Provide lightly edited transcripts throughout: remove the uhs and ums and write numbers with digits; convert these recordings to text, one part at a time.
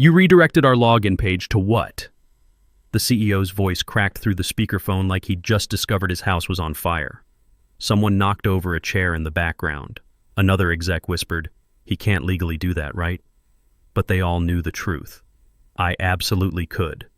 You redirected our login page to what? The CEO's voice cracked through the speakerphone like he'd just discovered his house was on fire. Someone knocked over a chair in the background. Another exec whispered, "He can't legally do that, right?" But they all knew the truth. I absolutely could.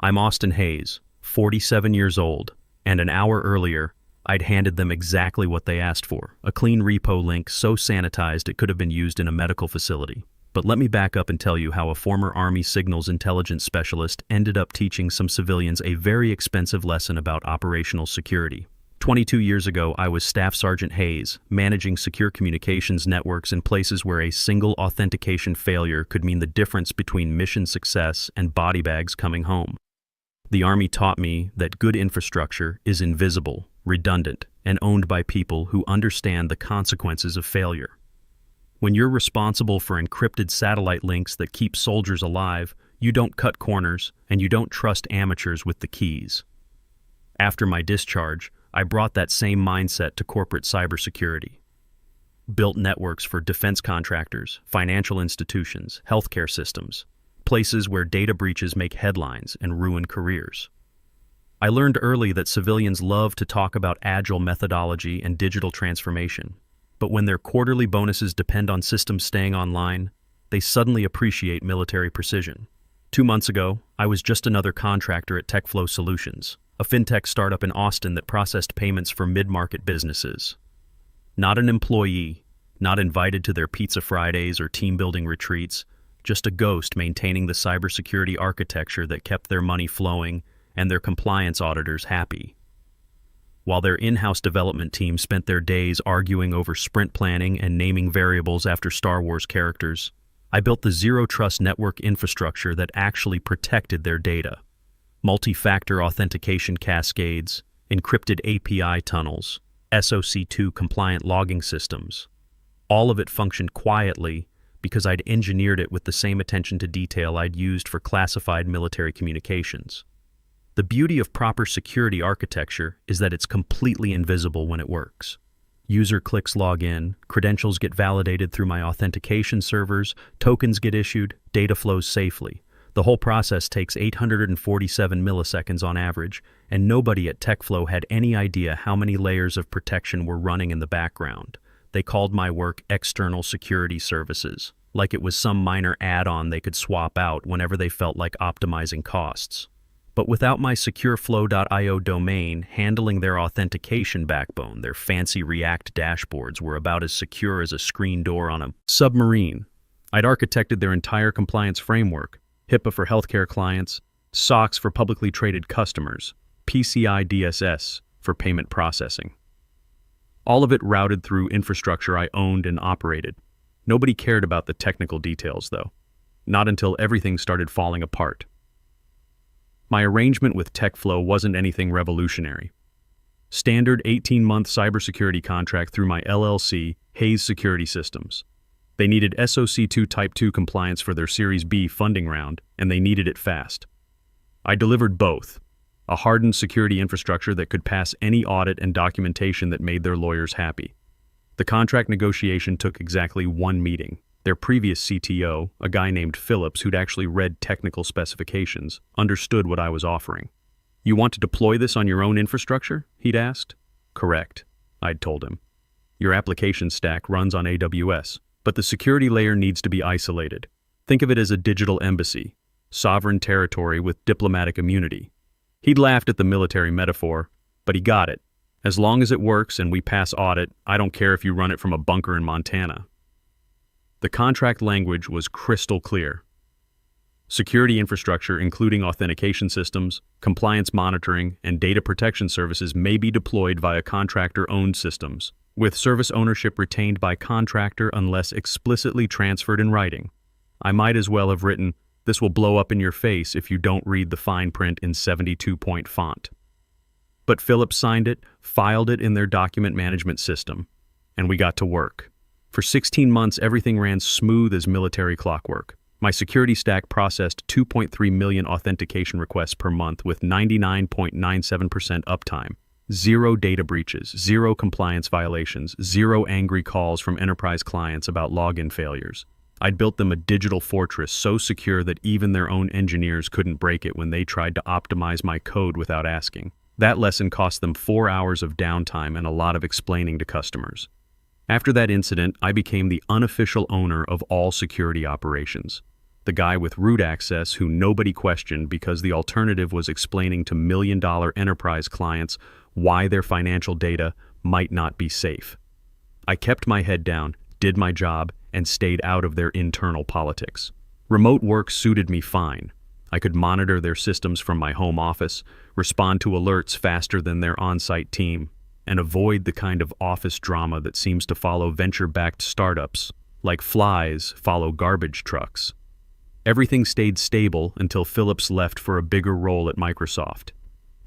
I'm Austin Hayes, 47 years old, and an hour earlier, I'd handed them exactly what they asked for, a clean repo link so sanitized it could have been used in a medical facility. But let me back up and tell you how a former Army signals intelligence specialist ended up teaching some civilians a very expensive lesson about operational security. 22 years ago, I was Staff Sergeant Hayes, managing secure communications networks in places where a single authentication failure could mean the difference between mission success and body bags coming home. The Army taught me that good infrastructure is invisible, redundant, and owned by people who understand the consequences of failure. When you're responsible for encrypted satellite links that keep soldiers alive, you don't cut corners and you don't trust amateurs with the keys. After my discharge, I brought that same mindset to corporate cybersecurity. Built networks for defense contractors, financial institutions, healthcare systems, places where data breaches make headlines and ruin careers. I learned early that civilians love to talk about agile methodology and digital transformation. But when their quarterly bonuses depend on systems staying online, they suddenly appreciate military precision. 2 months ago, I was just another contractor at TechFlow Solutions, a fintech startup in Austin that processed payments for mid-market businesses. Not an employee, not invited to their Pizza Fridays or team-building retreats, just a ghost maintaining the cybersecurity architecture that kept their money flowing and their compliance auditors happy. While their in-house development team spent their days arguing over sprint planning and naming variables after Star Wars characters, I built the zero-trust network infrastructure that actually protected their data. Multi-factor authentication cascades, encrypted API tunnels, SOC2 compliant logging systems. All of it functioned quietly because I'd engineered it with the same attention to detail I'd used for classified military communications. The beauty of proper security architecture is that it's completely invisible when it works. User clicks log in, credentials get validated through my authentication servers, tokens get issued, data flows safely. The whole process takes 847 milliseconds on average, and nobody at TechFlow had any idea how many layers of protection were running in the background. They called my work external security services, like it was some minor add-on they could swap out whenever they felt like optimizing costs. But without my secureflow.io domain handling their authentication backbone, their fancy React dashboards were about as secure as a screen door on a submarine. I'd architected their entire compliance framework, HIPAA for healthcare clients, SOX for publicly traded customers, PCI DSS for payment processing. All of it routed through infrastructure I owned and operated. Nobody cared about the technical details, though. Not until everything started falling apart. My arrangement with TechFlow wasn't anything revolutionary. Standard 18-month cybersecurity contract through my LLC, Hayes Security Systems. They needed SOC2 Type 2 compliance for their Series B funding round, and they needed it fast. I delivered both, a hardened security infrastructure that could pass any audit and documentation that made their lawyers happy. The contract negotiation took exactly 1 meeting. Their previous CTO, a guy named Phillips who'd actually read technical specifications, understood what I was offering. "You want to deploy this on your own infrastructure?" he'd asked. "Correct," I'd told him. "Your application stack runs on AWS, but the security layer needs to be isolated. Think of it as a digital embassy, sovereign territory with diplomatic immunity." He'd laughed at the military metaphor, but he got it. "As long as it works and we pass audit, I don't care if you run it from a bunker in Montana." The contract language was crystal clear. Security infrastructure, including authentication systems, compliance monitoring, and data protection services, may be deployed via contractor-owned systems, with service ownership retained by contractor unless explicitly transferred in writing. I might as well have written, "This will blow up in your face if you don't read the fine print in 72-point font." But Phillips signed it, filed it in their document management system, and we got to work. For 16 months, everything ran smooth as military clockwork. My security stack processed 2.3 million authentication requests per month with 99.97% uptime. 0 data breaches, 0 compliance violations, 0 angry calls from enterprise clients about login failures. I'd built them a digital fortress so secure that even their own engineers couldn't break it when they tried to optimize my code without asking. That lesson cost them 4 hours of downtime and a lot of explaining to customers. After that incident, I became the unofficial owner of all security operations. The guy with root access who nobody questioned because the alternative was explaining to million-dollar enterprise clients why their financial data might not be safe. I kept my head down, did my job, and stayed out of their internal politics. Remote work suited me fine. I could monitor their systems from my home office, respond to alerts faster than their on-site team, and avoid the kind of office drama that seems to follow venture-backed startups, like flies follow garbage trucks. Everything stayed stable until Phillips left for a bigger role at Microsoft,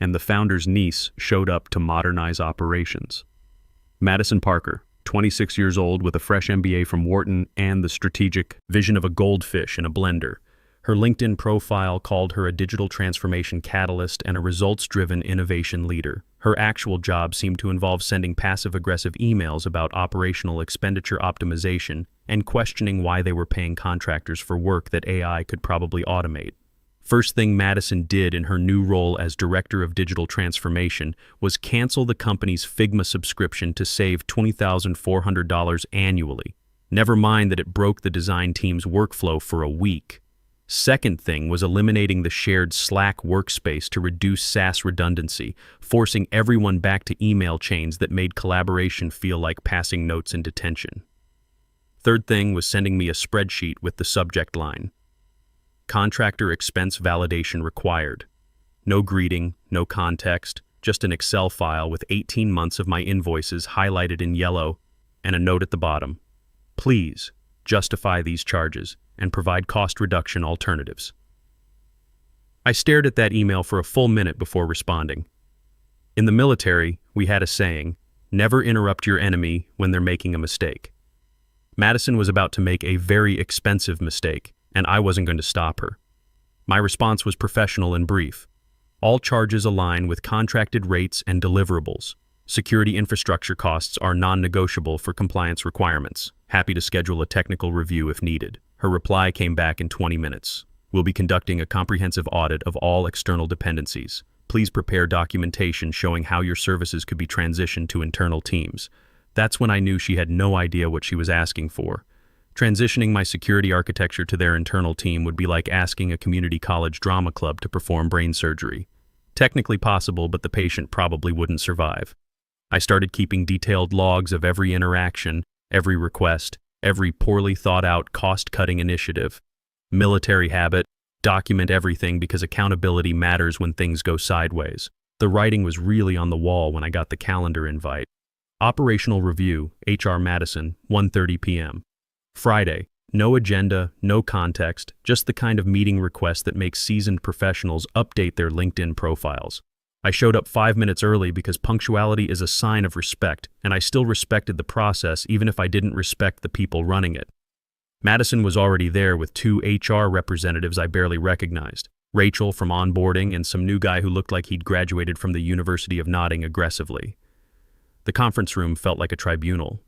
and the founder's niece showed up to modernize operations. Madison Parker, 26 years old with a fresh MBA from Wharton and the strategic vision of a goldfish in a blender. Her LinkedIn profile called her a digital transformation catalyst and a results-driven innovation leader. Her actual job seemed to involve sending passive-aggressive emails about operational expenditure optimization and questioning why they were paying contractors for work that AI could probably automate. First thing Madison did in her new role as Director of Digital Transformation was cancel the company's Figma subscription to save $20,400 annually. Never mind that it broke the design team's workflow for a week. Second thing was eliminating the shared Slack workspace to reduce SaaS redundancy, forcing everyone back to email chains that made collaboration feel like passing notes in detention. Third thing was sending me a spreadsheet with the subject line: contractor expense validation required. No greeting, no context, just an Excel file with 18 months of my invoices highlighted in yellow and a note at the bottom. Please justify these charges and provide cost reduction alternatives. I stared at that email for a full minute before responding. In the military, we had a saying, never interrupt your enemy when they're making a mistake. Madison was about to make a very expensive mistake, and I wasn't going to stop her. My response was professional and brief. All charges align with contracted rates and deliverables. Security infrastructure costs are non-negotiable for compliance requirements. Happy to schedule a technical review if needed. Her reply came back in 20 minutes. We'll be conducting a comprehensive audit of all external dependencies. Please prepare documentation showing how your services could be transitioned to internal teams. That's when I knew she had no idea what she was asking for. Transitioning my security architecture to their internal team would be like asking a community college drama club to perform brain surgery. Technically possible, but the patient probably wouldn't survive. I started keeping detailed logs of every interaction, every request, every poorly thought-out cost-cutting initiative. Military habit, document everything because accountability matters when things go sideways. The writing was really on the wall when I got the calendar invite. Operational review, HR Madison, 1:30 p.m. Friday, no agenda, no context, just the kind of meeting request that makes seasoned professionals update their LinkedIn profiles. I showed up 5 minutes early because punctuality is a sign of respect, and I still respected the process even if I didn't respect the people running it. Madison was already there with 2 HR representatives I barely recognized, Rachel from onboarding and some new guy who looked like he'd graduated from the University of nodding aggressively. The conference room felt like a tribunal.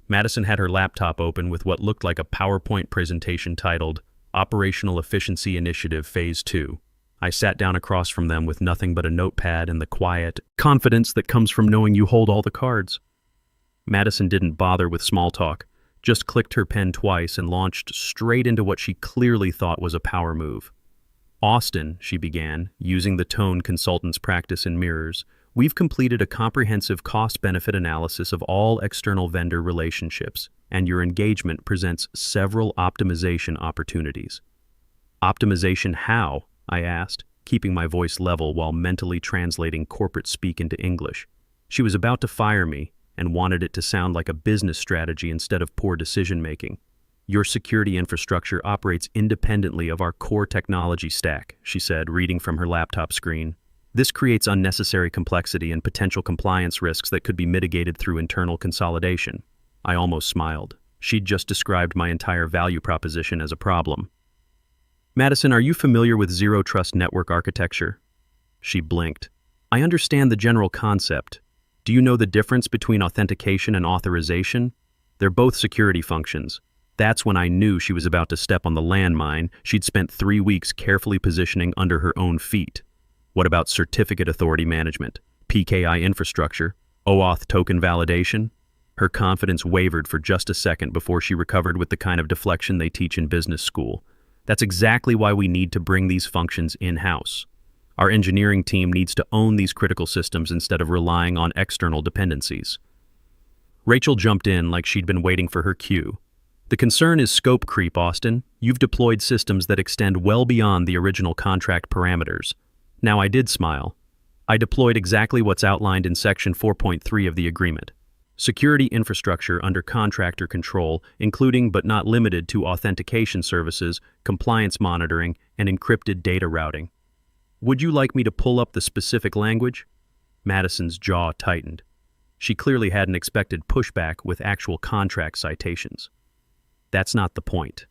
Madison had her laptop open with what looked like a PowerPoint presentation titled Operational Efficiency Initiative Phase 2. I sat down across from them with nothing but a notepad and the quiet confidence that comes from knowing you hold all the cards. Madison didn't bother with small talk, just clicked her pen twice and launched straight into what she clearly thought was a power move. Austin, she began, using the tone consultants practice in mirrors, we've completed a comprehensive cost-benefit analysis of all external vendor relationships, and your engagement presents several optimization opportunities. Optimization how? I asked, keeping my voice level while mentally translating corporate speak into English. She was about to fire me and wanted it to sound like a business strategy instead of poor decision-making. Your security infrastructure operates independently of our core technology stack, she said, reading from her laptop screen. This creates unnecessary complexity and potential compliance risks that could be mitigated through internal consolidation. I almost smiled. She'd just described my entire value proposition as a problem. Madison, are you familiar with Zero Trust network architecture? She blinked. I understand the general concept. Do you know the difference between authentication and authorization? They're both security functions. That's when I knew she was about to step on the landmine she'd spent 3 weeks carefully positioning under her own feet. What about certificate authority management, PKI infrastructure, OAuth token validation? Her confidence wavered for just a second before she recovered with the kind of deflection they teach in business school. That's exactly why we need to bring these functions in-house. Our engineering team needs to own these critical systems instead of relying on external dependencies. Rachel jumped in like she'd been waiting for her cue. The concern is scope creep, Austin. You've deployed systems that extend well beyond the original contract parameters. Now, I did smile. I deployed exactly what's outlined in Section 4.3 of the agreement. Security infrastructure under contractor control, including but not limited to authentication services, compliance monitoring, and encrypted data routing. Would you like me to pull up the specific language? Madison's jaw tightened. She clearly hadn't expected pushback with actual contract citations. That's not the point.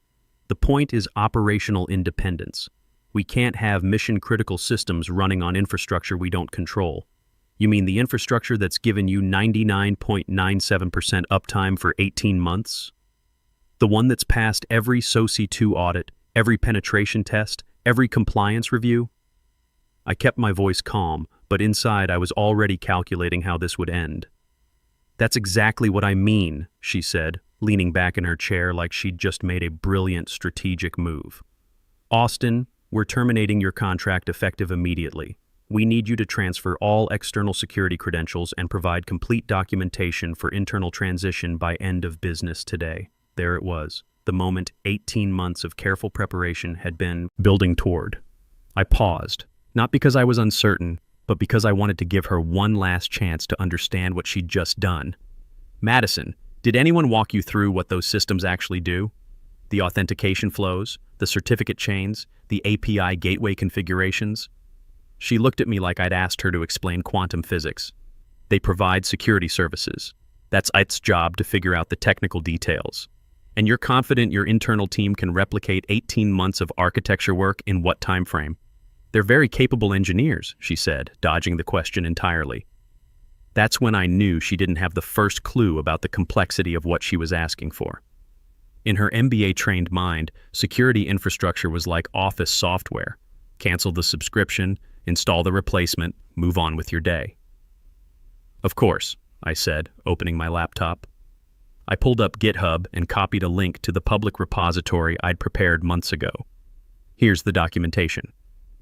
The point is operational independence. We can't have mission-critical systems running on infrastructure we don't control. You mean the infrastructure that's given you 99.97% uptime for 18 months? The one that's passed every SOC 2 audit, every penetration test, every compliance review? I kept my voice calm, but inside I was already calculating how this would end. That's exactly what I mean, she said, leaning back in her chair like she'd just made a brilliant strategic move. Austin, we're terminating your contract effective immediately. We need you to transfer all external security credentials and provide complete documentation for internal transition by end of business today. There it was, the moment 18 months of careful preparation had been building toward. I paused, not because I was uncertain, but because I wanted to give her one last chance to understand what she'd just done. Madison, did anyone walk you through what those systems actually do? The authentication flows, the certificate chains, the API gateway configurations? She looked at me like I'd asked her to explain quantum physics. They provide security services. That's AITA's job to figure out the technical details. And you're confident your internal team can replicate 18 months of architecture work in what time frame? They're very capable engineers, she said, dodging the question entirely. That's when I knew she didn't have the first clue about the complexity of what she was asking for. In her MBA-trained mind, security infrastructure was like office software. Cancel the subscription, install the replacement, move on with your day. Of course, I said, opening my laptop. I pulled up GitHub and copied a link to the public repository I'd prepared months ago. Here's the documentation.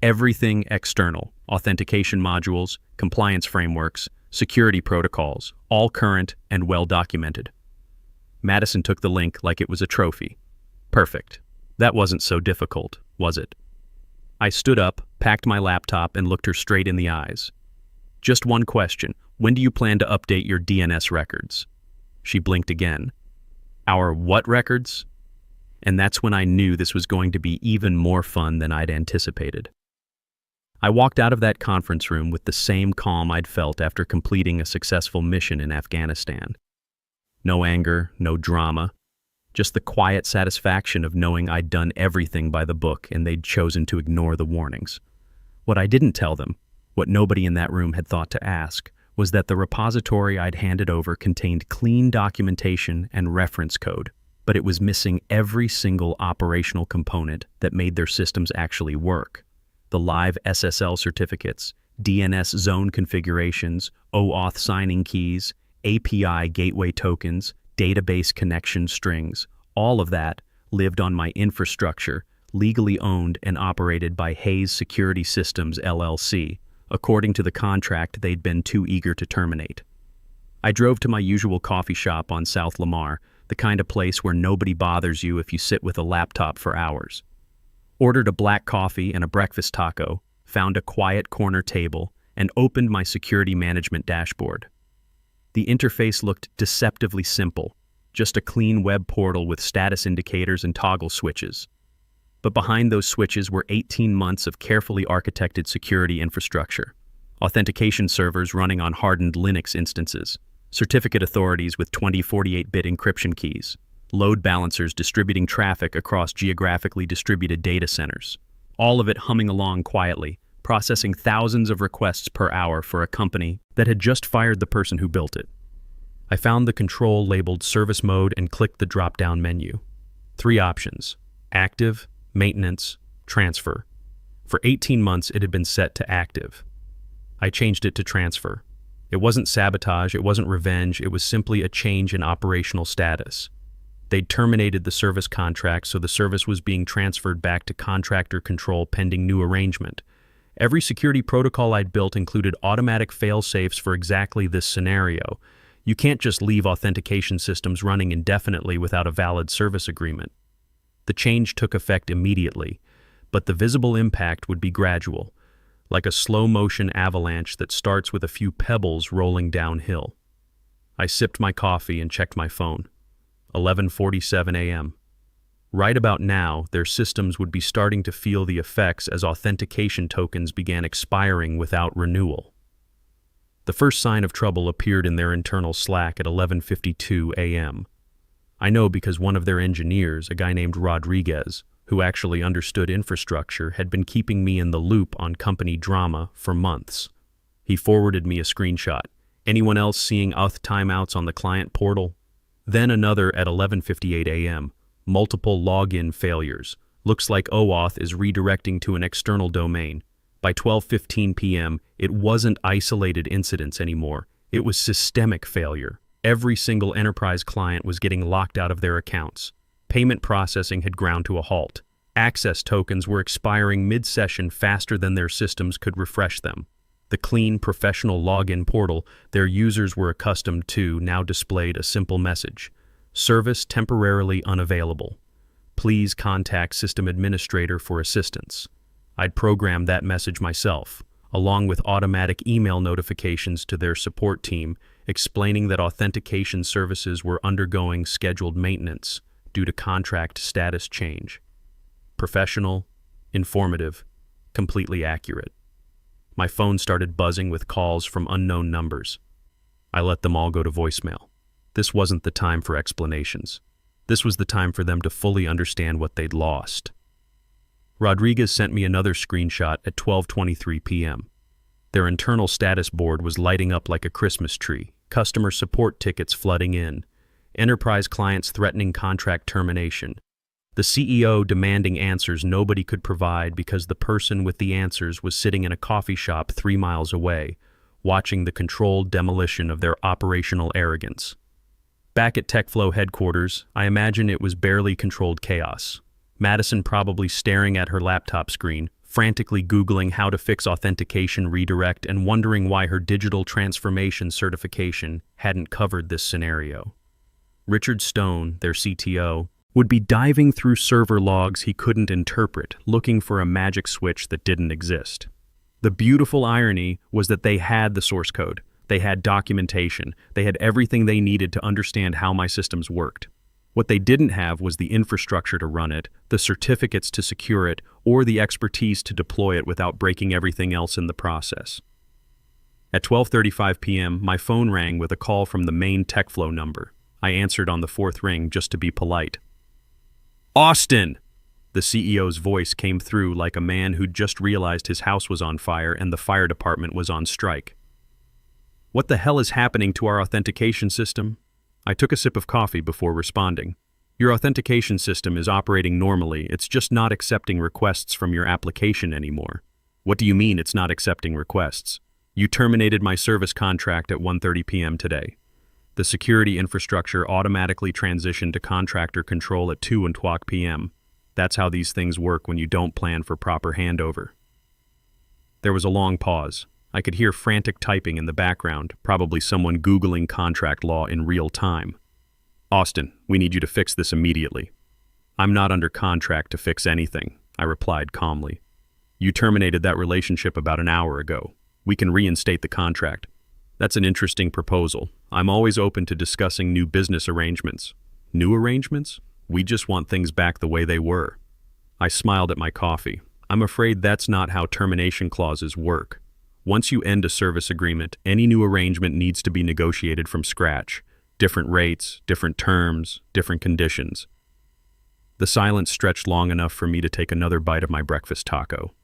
Everything external, authentication modules, compliance frameworks, security protocols, all current and well documented. Madison took the link like it was a trophy. Perfect. That wasn't so difficult, was it? I stood up, packed my laptop, and looked her straight in the eyes. Just one question. When do you plan to update your DNS records? She blinked again. Our what records? And that's when I knew this was going to be even more fun than I'd anticipated. I walked out of that conference room with the same calm I'd felt after completing a successful mission in Afghanistan. No anger, no drama, just the quiet satisfaction of knowing I'd done everything by the book and they'd chosen to ignore the warnings. What I didn't tell them, what nobody in that room had thought to ask, was that the repository I'd handed over contained clean documentation and reference code, but it was missing every single operational component that made their systems actually work. The live SSL certificates, DNS zone configurations, OAuth signing keys, API gateway tokens, database connection strings, all of that lived on my infrastructure, legally owned and operated by Hayes Security Systems, LLC, according to the contract they'd been too eager to terminate. I drove to my usual coffee shop on South Lamar, the kind of place where nobody bothers you if you sit with a laptop for hours. Ordered a black coffee and a breakfast taco, found a quiet corner table, and opened my security management dashboard. The interface looked deceptively simple, just a clean web portal with status indicators and toggle switches. But behind those switches were 18 months of carefully architected security infrastructure, authentication servers running on hardened Linux instances, certificate authorities with 2048-bit encryption keys, load balancers distributing traffic across geographically distributed data centers, all of it humming along quietly, processing thousands of requests per hour for a company that had just fired the person who built it. I found the control labeled Service Mode and clicked the drop-down menu. Three options: active, maintenance, transfer. For 18 months, it had been set to active. I changed it to transfer. It wasn't sabotage, it wasn't revenge, it was simply a change in operational status. They'd terminated the service contract, so the service was being transferred back to contractor control pending new arrangement. Every security protocol I'd built included automatic fail-safes for exactly this scenario. You can't just leave authentication systems running indefinitely without a valid service agreement. The change took effect immediately, but the visible impact would be gradual, like a slow-motion avalanche that starts with a few pebbles rolling downhill. I sipped my coffee and checked my phone. 11:47 a.m. Right about now, their systems would be starting to feel the effects as authentication tokens began expiring without renewal. The first sign of trouble appeared in their internal Slack at 11:52 a.m. I know because one of their engineers, a guy named Rodriguez, who actually understood infrastructure, had been keeping me in the loop on company drama for months. He forwarded me a screenshot. Anyone else seeing auth timeouts on the client portal? Then another at 11:58 a.m. Multiple login failures. Looks like OAuth is redirecting to an external domain. By 12:15 p.m., it wasn't isolated incidents anymore. It was systemic failure. Every single enterprise client was getting locked out of their accounts. Payment processing had ground to a halt. Access tokens were expiring mid-session faster than their systems could refresh them. The clean, professional login portal their users were accustomed to now displayed a simple message: service temporarily unavailable. Please contact system administrator for assistance. I'd programmed that message myself, along with automatic email notifications to their support team explaining that authentication services were undergoing scheduled maintenance due to contract status change. Professional, informative, completely accurate. My phone started buzzing with calls from unknown numbers. I let them all go to voicemail. This wasn't the time for explanations. This was the time for them to fully understand what they'd lost. Rodriguez sent me another screenshot at 12:23 p.m. Their internal status board was lighting up like a Christmas tree, customer support tickets flooding in, enterprise clients threatening contract termination, the CEO demanding answers nobody could provide because the person with the answers was sitting in a coffee shop 3 miles away, watching the controlled demolition of their operational arrogance. Back at TechFlow headquarters, I imagine it was barely controlled chaos. Madison probably staring at her laptop screen, frantically Googling how to fix authentication redirect and wondering why her digital transformation certification hadn't covered this scenario. Richard Stone, their CTO, would be diving through server logs he couldn't interpret, looking for a magic switch that didn't exist. The beautiful irony was that they had the source code, they had documentation, they had everything they needed to understand how my systems worked. What they didn't have was the infrastructure to run it, the certificates to secure it, or the expertise to deploy it without breaking everything else in the process. At 12:35 p.m., my phone rang with a call from the main TechFlow number. I answered on the fourth ring just to be polite. "Austin!" The CEO's voice came through like a man who'd just realized his house was on fire and the fire department was on strike. "What the hell is happening to our authentication system?" I took a sip of coffee before responding. "Your authentication system is operating normally, it's just not accepting requests from your application anymore." "What do you mean it's not accepting requests?" "You terminated my service contract at 1:30 p.m. today. The security infrastructure automatically transitioned to contractor control at 2:00 p.m. That's how these things work when you don't plan for proper handover." There was a long pause. I could hear frantic typing in the background, probably someone Googling contract law in real time. "Austin, we need you to fix this immediately." "I'm not under contract to fix anything," I replied calmly. "You terminated that relationship about an hour ago. We can reinstate the contract." "That's an interesting proposal. I'm always open to discussing new business arrangements." "New arrangements? We just want things back the way they were." I smiled at my coffee. "I'm afraid that's not how termination clauses work. Once you end a service agreement, any new arrangement needs to be negotiated from scratch. Different rates, different terms, different conditions." The silence stretched long enough for me to take another bite of my breakfast taco.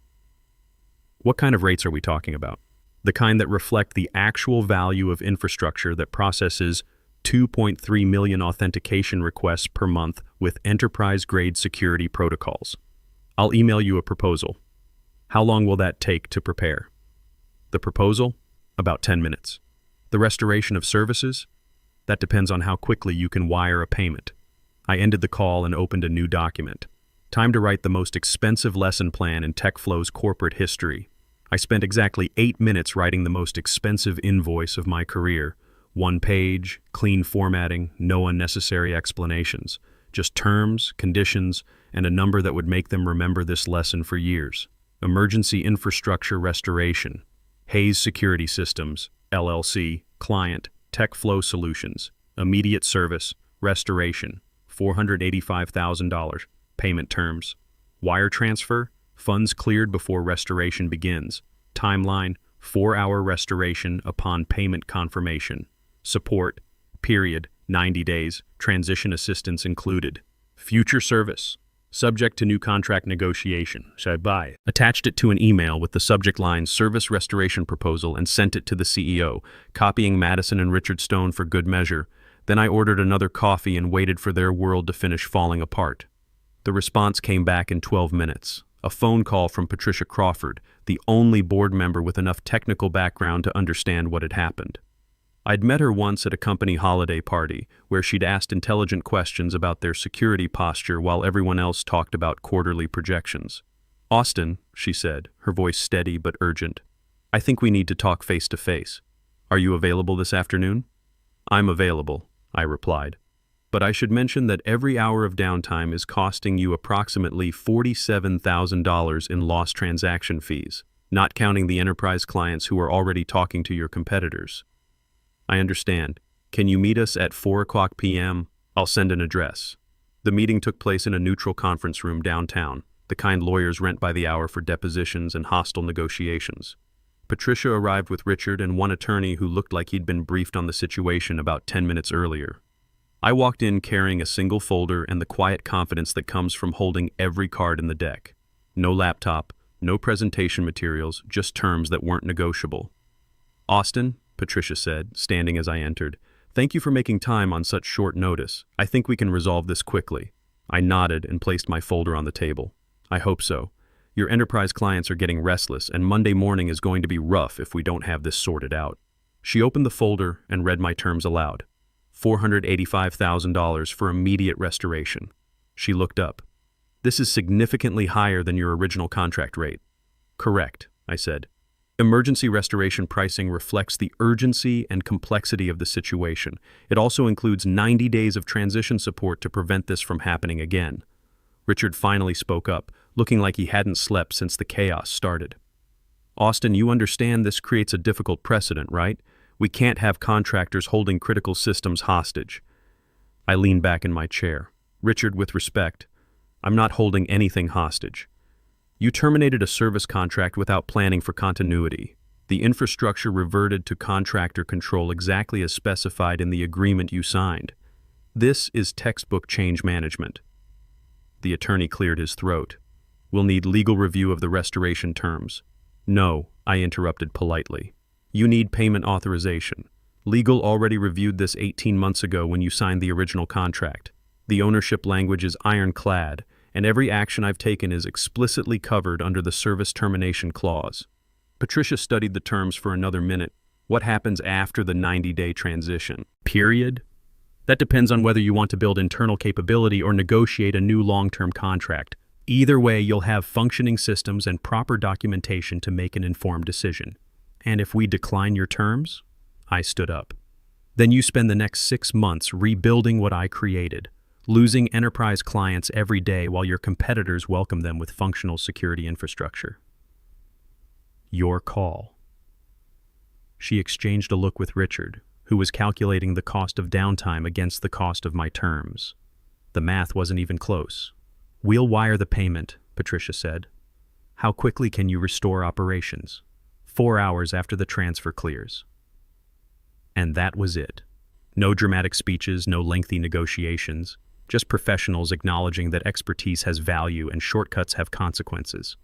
"What kind of rates are we talking about?" "The kind that reflect the actual value of infrastructure that processes 2.3 million authentication requests per month with enterprise-grade security protocols. I'll email you a proposal. How long will that take to prepare? The proposal? About 10 minutes. The restoration of services? That depends on how quickly you can wire a payment. I ended the call and opened a new document. Time to write the most expensive lesson plan in TechFlow's corporate history. I spent exactly 8 minutes writing the most expensive invoice of my career. 1 page, clean formatting, no unnecessary explanations. Just terms, conditions, and a number that would make them remember this lesson for years. Emergency Infrastructure Restoration. Hayes Security Systems, LLC, Client, TechFlow Solutions. Immediate service, restoration, $485,000. Payment terms. Wire transfer, funds cleared before restoration begins. Timeline, 4-hour restoration upon payment confirmation. Support, period, 90 days, transition assistance included. Future service, subject to new contract negotiation. Attached it to an email with the subject line Service Restoration Proposal and sent it to the CEO, copying Madison and Richard Stone for good measure. Then I ordered another coffee and waited for their world to finish falling apart. The response came back in 12 minutes. A phone call from Patricia Crawford, the only board member with enough technical background to understand what had happened. I'd met her once at a company holiday party, where she'd asked intelligent questions about their security posture while everyone else talked about quarterly projections. "Austin," she said, her voice steady but urgent, "I think we need to talk face to face. Are you available this afternoon?" "I'm available," I replied. "But I should mention that every hour of downtime is costing you approximately $47,000 in lost transaction fees, not counting the enterprise clients who are already talking to your competitors." "I understand. Can you meet us at 4 p.m? I'll send an address." The meeting took place in a neutral conference room downtown, the kind lawyers rent by the hour for depositions and hostile negotiations. Patricia arrived with Richard and one attorney who looked like he'd been briefed on the situation about 10 minutes earlier. I walked in carrying a single folder and the quiet confidence that comes from holding every card in the deck. No laptop, no presentation materials, just terms that weren't negotiable. "Austin," Patricia said, standing as I entered, "thank you for making time on such short notice. I think we can resolve this quickly." I nodded and placed my folder on the table. "I hope so. Your enterprise clients are getting restless, and Monday morning is going to be rough if we don't have this sorted out." She opened the folder and read my terms aloud. $485,000 for immediate restoration. She looked up. "This is significantly higher than your original contract rate." "Correct," I said. "Emergency restoration pricing reflects the urgency and complexity of the situation. It also includes 90 days of transition support to prevent this from happening again." Richard finally spoke up, looking like he hadn't slept since the chaos started. "Austin, you understand this creates a difficult precedent, right? We can't have contractors holding critical systems hostage." I leaned back in my chair. "Richard, with respect, I'm not holding anything hostage. You terminated a service contract without planning for continuity. The infrastructure reverted to contractor control exactly as specified in the agreement you signed. This is textbook change management." The attorney cleared his throat. "We'll need legal review of the restoration terms." "No," I interrupted politely. "You need payment authorization. Legal already reviewed this 18 months ago when you signed the original contract. The ownership language is ironclad, and every action I've taken is explicitly covered under the service termination clause." Patricia studied the terms for another minute. "What happens after the 90-day transition? Period? That depends on whether you want to build internal capability or negotiate a new long-term contract. Either way, you'll have functioning systems and proper documentation to make an informed decision. And if we decline your terms?" I stood up. "Then you spend the next 6 months rebuilding what I created, losing enterprise clients every day while your competitors welcome them with functional security infrastructure." "Your call." She exchanged a look with Richard, who was calculating the cost of downtime against the cost of my terms. The math wasn't even close. "We'll wire the payment," Patricia said. "How quickly can you restore operations?" 4 hours after the transfer clears." And that was it. No dramatic speeches, no lengthy negotiations. Just professionals acknowledging that expertise has value and shortcuts have consequences.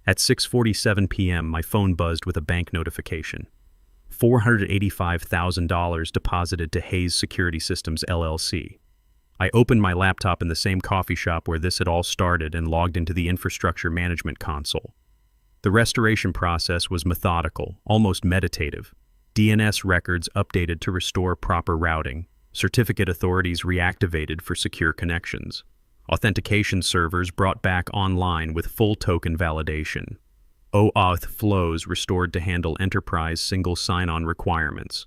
At 6:47 p.m., my phone buzzed with a bank notification. $485,000 deposited to Hayes Security Systems LLC. I opened my laptop in the same coffee shop where this had all started and logged into the infrastructure management console. The restoration process was methodical, almost meditative. DNS records updated to restore proper routing. Certificate authorities reactivated for secure connections. Authentication servers brought back online with full token validation. OAuth flows restored to handle enterprise single sign-on requirements.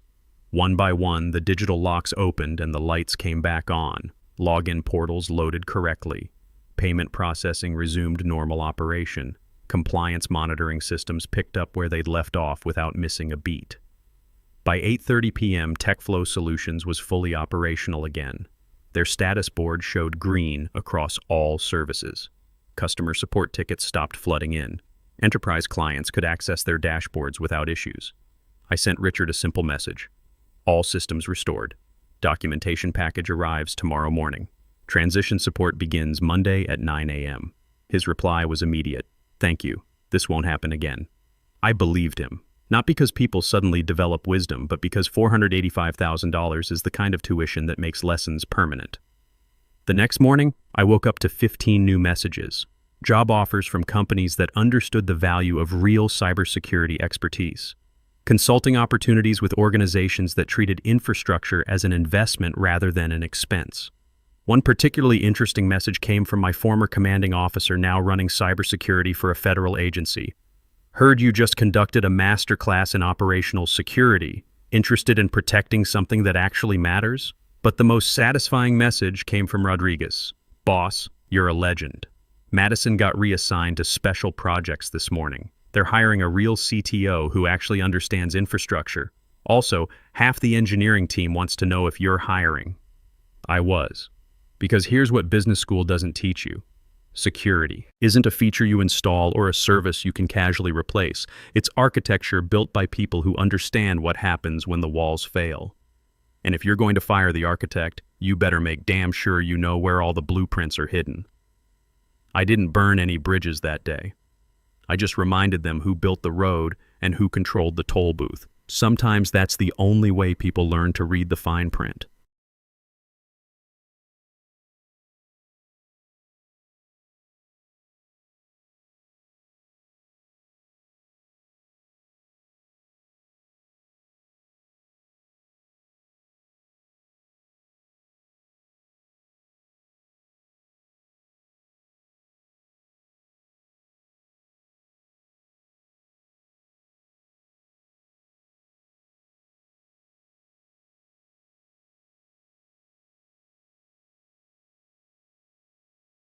One by one, the digital locks opened and the lights came back on. Login portals loaded correctly. Payment processing resumed normal operation. Compliance monitoring systems picked up where they'd left off without missing a beat. By 8:30 p.m., TechFlow Solutions was fully operational again. Their status board showed green across all services. Customer support tickets stopped flooding in. Enterprise clients could access their dashboards without issues. I sent Richard a simple message. All systems restored. Documentation package arrives tomorrow morning. Transition support begins Monday at 9 a.m. His reply was immediate. Thank you. This won't happen again. I believed him. Not because people suddenly develop wisdom, but because $485,000 is the kind of tuition that makes lessons permanent. The next morning, I woke up to 15 new messages. Job offers from companies that understood the value of real cybersecurity expertise. Consulting opportunities with organizations that treated infrastructure as an investment rather than an expense. One particularly interesting message came from my former commanding officer now running cybersecurity for a federal agency. Heard you just conducted a masterclass in operational security. Interested in protecting something that actually matters? But the most satisfying message came from Rodriguez. Boss, you're a legend. Madison got reassigned to special projects this morning. They're hiring a real CTO who actually understands infrastructure. Also, half the engineering team wants to know if you're hiring. I was. Because here's what business school doesn't teach you. Security isn't a feature you install or a service you can casually replace. It's architecture built by people who understand what happens when the walls fail. And if you're going to fire the architect, you better make damn sure you know where all the blueprints are hidden. I didn't burn any bridges that day. I just reminded them who built the road and who controlled the toll booth. Sometimes that's the only way people learn to read the fine print.